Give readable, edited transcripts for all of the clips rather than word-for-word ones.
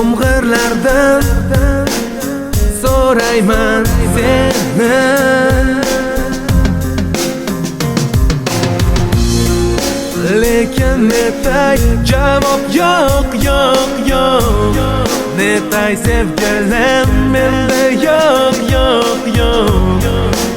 To'mg'irlardan so'rayman seni, lekin netay javob yo'q, yo'q, yo'q. Netay sevgilim menda yo'q, yo'q, yo'q.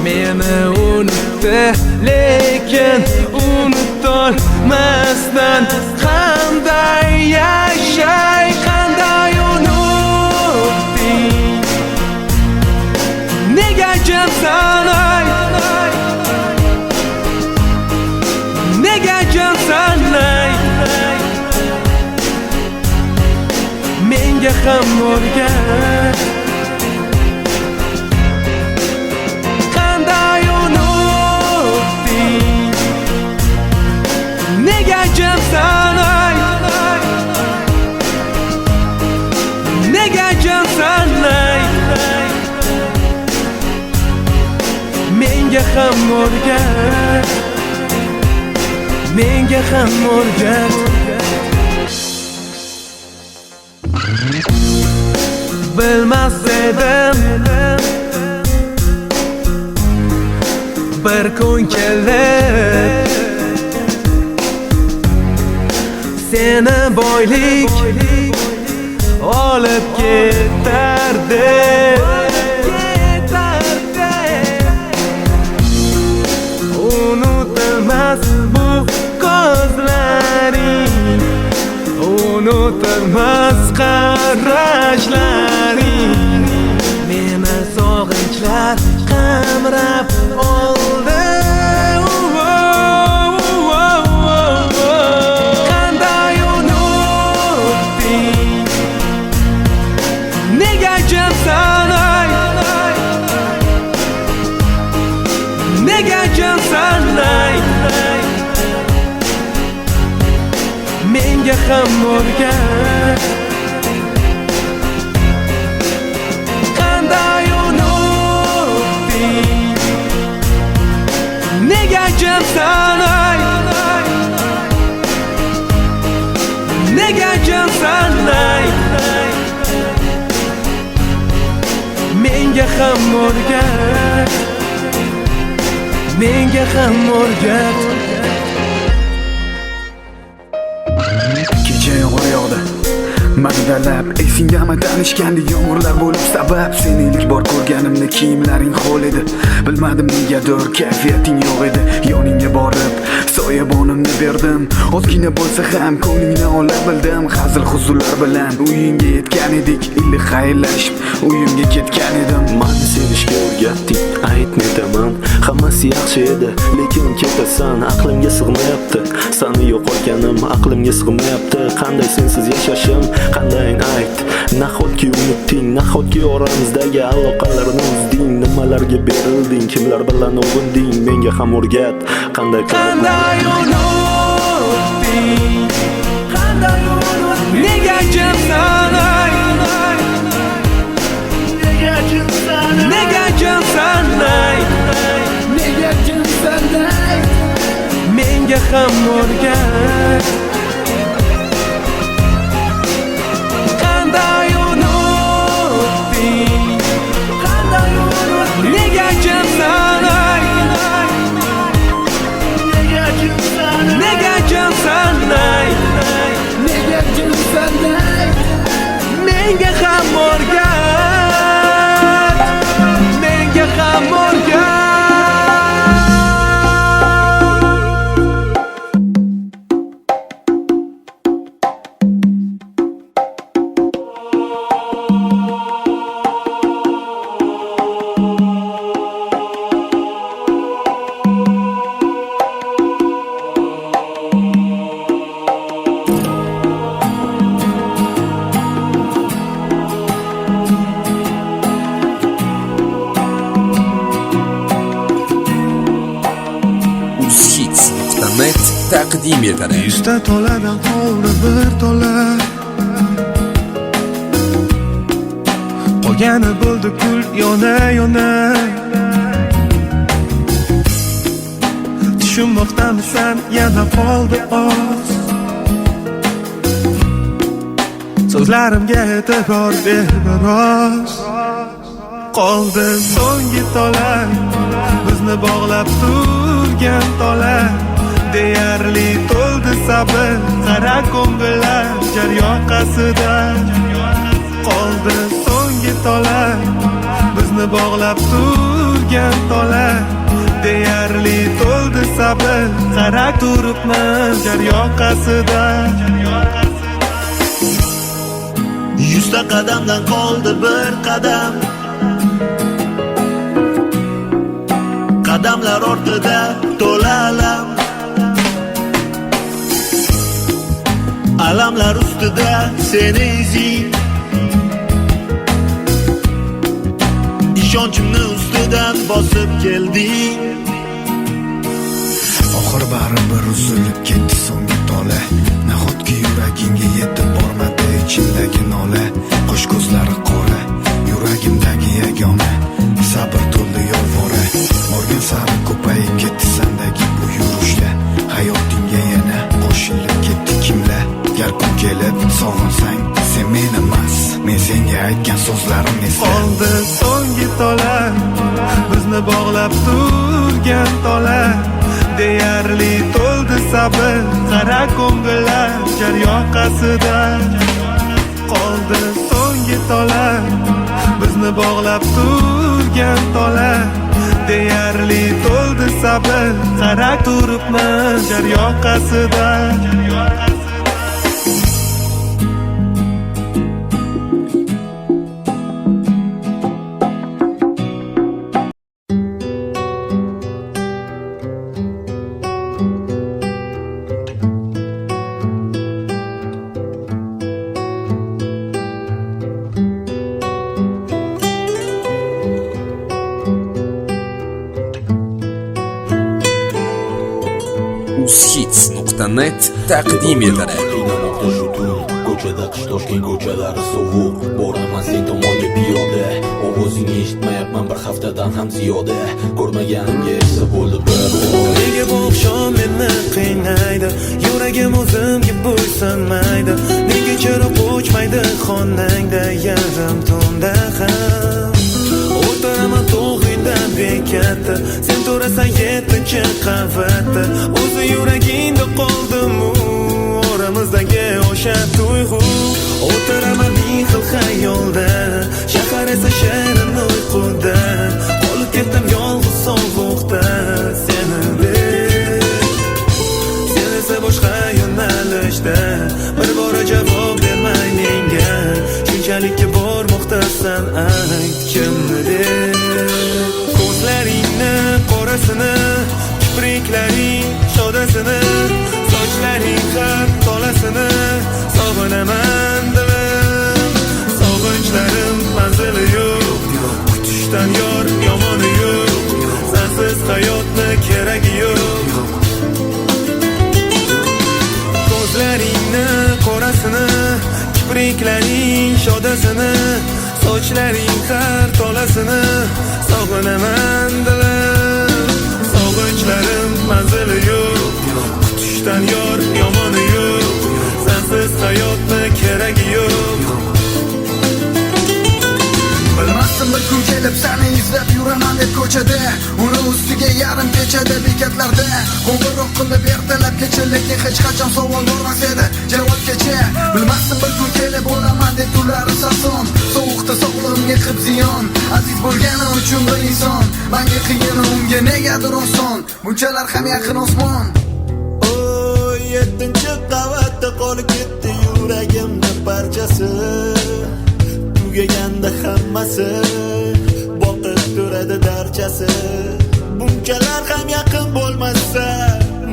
Meni unutdi, lekin unutolmasdan qanday yashay, qanday unutding? Nega jimsan ay? Nega jimsan ay? Menga ham o'rgat, qanday unutding? Nega jimsan ay? Nega jimsan ay? Menga ham o'rgat, menga ham o'rgat. Bilmas edim bir kun kelib seni boylik olib ketardi. Unutilmas bu ko'zlaring, unutilmas qarashlaring, meni sog'inchlar qamrab oldi. Qanday unutding? Nega jimsan ay? Nega jimsan ay? Menga ham o'rgat, qanday unutding? Nega jimsan ay? Nega jimsan ay? Menga ham o'rgat, menga ham o'rgat. Kecha yomg'ir yog'di, mag'dalab esingami tanishgandek yomg'irlar bo'lib sabab. Seni ilk bor ko'rganimda kiyimlaring ho'l edi, bilmadim negadir kayfiyating yo'q edi. Yoningga borib soyabonimni berdim, ozgina bo'lsa ham ko'nglingni ola bildim. Hazil huzurlar bilan uyingga yetgan edik, iliq xayrlashib uyimga ketgan edim. Mani sevishga o'rgatding, aytmayman, hammasi yaxshi edi, lekin ketasan, aqlimga sig'mayapti. Seni yo'qotganim aqlimga sig'mayapti. Qanday sensiz yashashim, qanday ayt? Nahotki unutding, nahotki oramizdagi aloqalarni uzding? Nimalarga berilding, kimlar bilan o'g'inding? Menga ham o'rgat, qanday qanday unutding? Qanday unutding? Nega jimsan ay? Nega jimsan ay? Nega jimsan ay? Nega jimsan ay? Menga ham o'rgat, qanday unutding? Qanday unutding? Nega jimsan ay? Nega jimsan ay? Nega jimsan ay? Nega jimsan ay? Menga ham o'rgat, menga ham o'rgat. taqdim etadi. 100 ta toladan qoldi bir tola, qolgani bo'ldi kul yona yona. Tushunmoqdamisan yana qoldi oz, so'zlarimga e'tibor ber biroz. Qoldi so'nggi tola, bizni bog'lab turgan tola. Deyarli to'ldi sabr, qara ko'ngillar jar yoqasida. Qoldi so'nggi tola, bizni bog'lab turgan tola. Deyarli to'ldi sabr, qara turibmiz jar yoqasida. 100 ta qadamdan qoldi bir qadam. Qadamlar ortida to'la alam. Alamlar ustida seni izing. Ishonchimni ustidan bosib kelding. Oxir baribir uzilib ketdi so'nggi tola. Nahotki yuragingga yetib bormadi ichimdagi nola. Qo'sh ko'zlari qora, yuragimdagi yagona. Sabr to'ldi yolvora, morgan sari ko'payib ketdi sendagi bu yurishda. Hayotingga yana qo'shilib ketdi kimlar. Gar kun kelib sog'insang, sen men emas, men senga aytgan so'zlarim esda. Qoldi so'nggi tola, bizni bog'lab turgan tola. Deyarli to'ldi sabr, qara ko'ngillar jar yoqasida. Qoldi so'nggi tola, bizni bog'lab turgan tola. Deyarli to'ldi sabr, qara turibmiz jar yoqasida. uzhits.net taqdim etadi. Qiynamoqda shu tun, ko'chada qish toshgan ko'chalari sovuq. Boraman sen tomonga piyoda, ovozingni eshitmayapman bir haftadan ham ziyoda. Ko'rmaganimga esa bo'ldi bir oy. Nega bu oqshom meni qiynaydi, yuragim o'zimga bo'ysunmaydi. Nega chiroq o'chmaydi xonangda yarim tunda ham. O'tiraman tog'ingdan bekatda, sen to'rasan 7-chi qavatda. O'zi yuragingda qoldim-u, oramizdagi o'sha tuyg'u. O'tiraman ming xil xayolda, shahar esa shirin uyquda. Qolib ketdim yolg'iz sovuqda, seni sen esa boshqa yo'nalishda. Bir bora javob bermay menga, shunchalikka bormoqdasan ayt kimdir. Ko'zlaringni qorasini, kipriklaring shodasini, sochlaring har tolasini sog'inaman dilim. Sog'inchlarim manzili yo'q, kutishdan yor yomoni yo'q. Sensiz hayotni keragi yo'q. Ko'zlaringni qorasini, kipriklaring shodasini, sochlaring har tolasini sog'inaman dilim. Sog'inchlarim manzili yo'q, kutishdan yor yomoni yo'q. Sensiz hayotni keragi yo'q. Bilmasdim bir kun kelib seni izlab yuraman deb ko'chada. Uni ustiga yarim kechada bekatlarda qo'ng'iroq qilib ertalabgacha, lekin hech qachon savol bo'lmas edi javobgacha. Bilmasdim bir kun kelib olaman deb tunlari sason, sovuqda sog'lig'imga qilib ziyon. Aziz bo'lgani uchun bir inson, menga qiyin, unga negadir oson. Bunchalar ham yaqin osmon. Oy, 7-chi qavatda qolib ketdi yuragimda parchasi. Tugaganda hammasi, boqib turadi darchasi. Bunchalar ham yaqin bo'lmasa,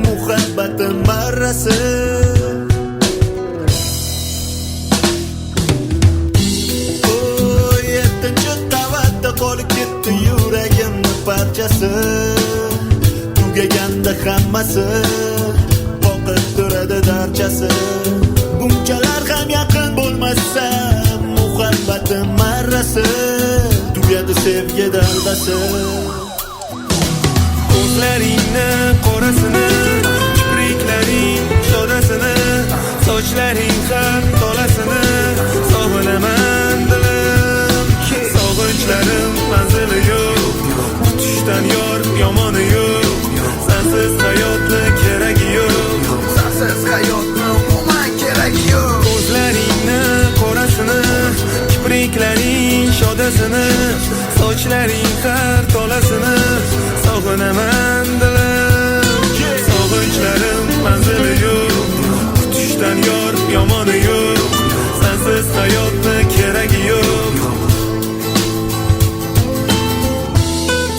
muhabbatim marrasi. Oy, 7-chi qavatda qolib ketdi yuragimda parchasi. Tugaganda hammasi, boqib turadi darchasi. Bunchalar ham yaqin bo'lmasa, muhabbatim marrasi. Tugadi sevgi daldasi. Ko'zlaringni qorasini, kipriklaring shodasini, sochlaring har tolasini shodasini, sochlaring har tolasini sog'inaman dilim. Sog'inchlarim manzili yo'q, kutishdan yor yomoni yo'q, sensiz hayotni keragi yo'q.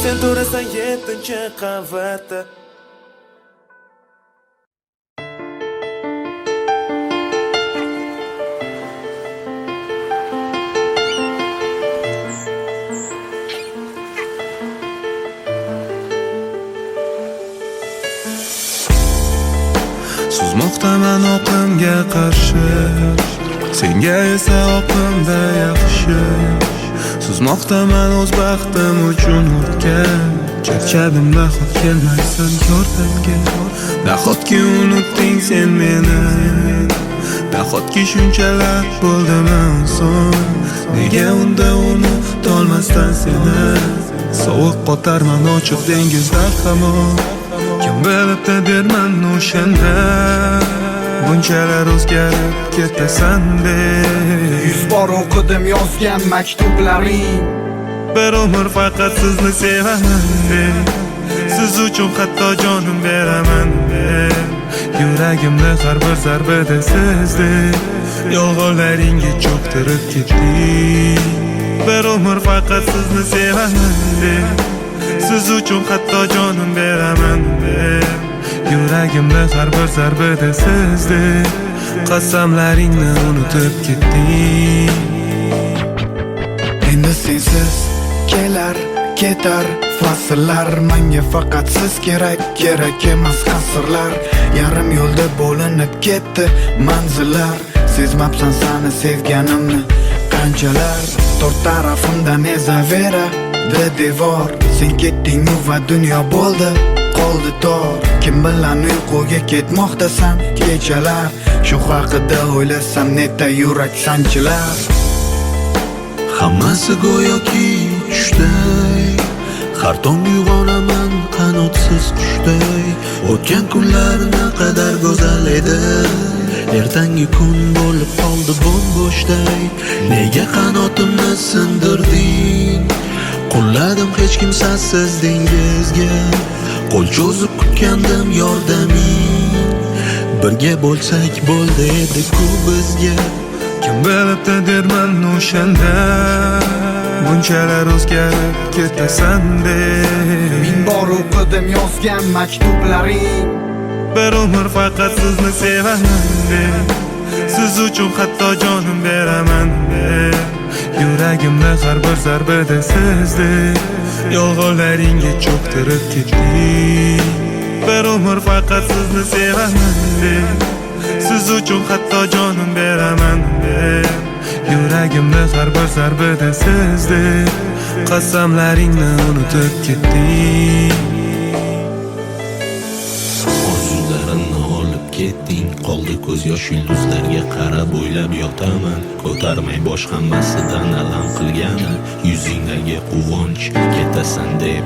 Sen turasan 7-qavatda. Suzmoqdaman oqimga qarshi, senga esa oqimda yaxshi. Suzmoqdaman o'z baxtim uchun o'tgan, charchadim nahot kelmaysan yordamga. Nahotki unutding sen meni, nahotki shunchalar bo'ldimi son. Nega unda unutolmasdan seni, sovuq qotarman ochiq dengizda hamon. Kim bilibdi derman o'shanda, bunchalar o'zgarib ketasan deb. 100 bor o'qidim yozgan maktublaring, Bir umr faqat sizni sevaman deb, siz uchun hatto jonim beraman deb. Yuragimni har bir zarbada sizdek yolg'onlaringga cho'ktirib ketding. Bir umr faqat sizni sevaman deb, siz uchun hatto jonim beraman deb. Yuragimni har bir zarbada sizdek qasamlaringni unutib ketding. Endi sensiz kelar ketar fasllar, menga faqat siz kerak, kerak emas asrlar. Yarim yo'lda bo'linib ketdi manzillar, sezmabsan seni sevganimni qanchalar. To'rt tarafimdan ezavera devor, sen ketding va dunyo bo'ldi qoldi tor. Kim bilan uyquga ketmoqdasan kechalar, shu haqida o'ylasam neta yurak sanchilar. Hammasi go'yoki tushday, har tong uyg'onaman qanotsiz qushday. O'tgan kunlar naqadar go'zal edi, ertangi kun bo'lib qoldi bo'sh-bo'shday. Nega qanotimni sindirding, qo'lladim hech kimsasiz dengizga. Qo'l cho'zib kutgandim yordaming, birga bo'lsak bo'ldi edi-ku bizga. Kim bilibdi derman o'shanda, bunchalar o'zgarib ketasan deb. 1000 bor o'qidim yozgan maktublaring, Bir umr faqat sizni sevaman deb, siz uchun hatto jonim beraman deb. Yuragimni har bir zarbada sizdek yolg'onlaringga cho'ktirib ketding. Bir umr faqat sizni sevaman deb, siz uchun hatto jonim beraman deb. Yuragimni har bir zarbada sizdek qasamlaringni unutib ketding. Orzularimni olib ketding, qoldi ko'z yosh yulduzlarga qarab o'ylab yotaman. Ko'tarmay bosh hammasidan alam qilgani, yuzingdagi quvonch ketasan deb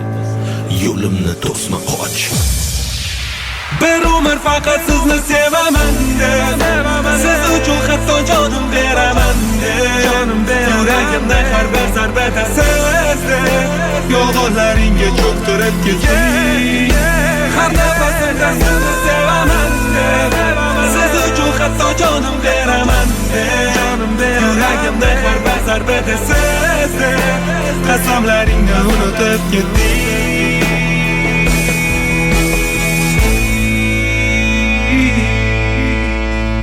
yo'limni to'sma qoch. Bir umr faqat sizni sevaman deb, siz uchun hatto jonim beraman deb. Yuragimda har bir zarbada sizdek yolg'onlaringga cho'ktirib ketding. Har nafasimda sizni sevaman deb, siz uchun hatto jonim beraman deb. Yuragimda har bir zarbada sizdek qasamlaringni unutib ketding.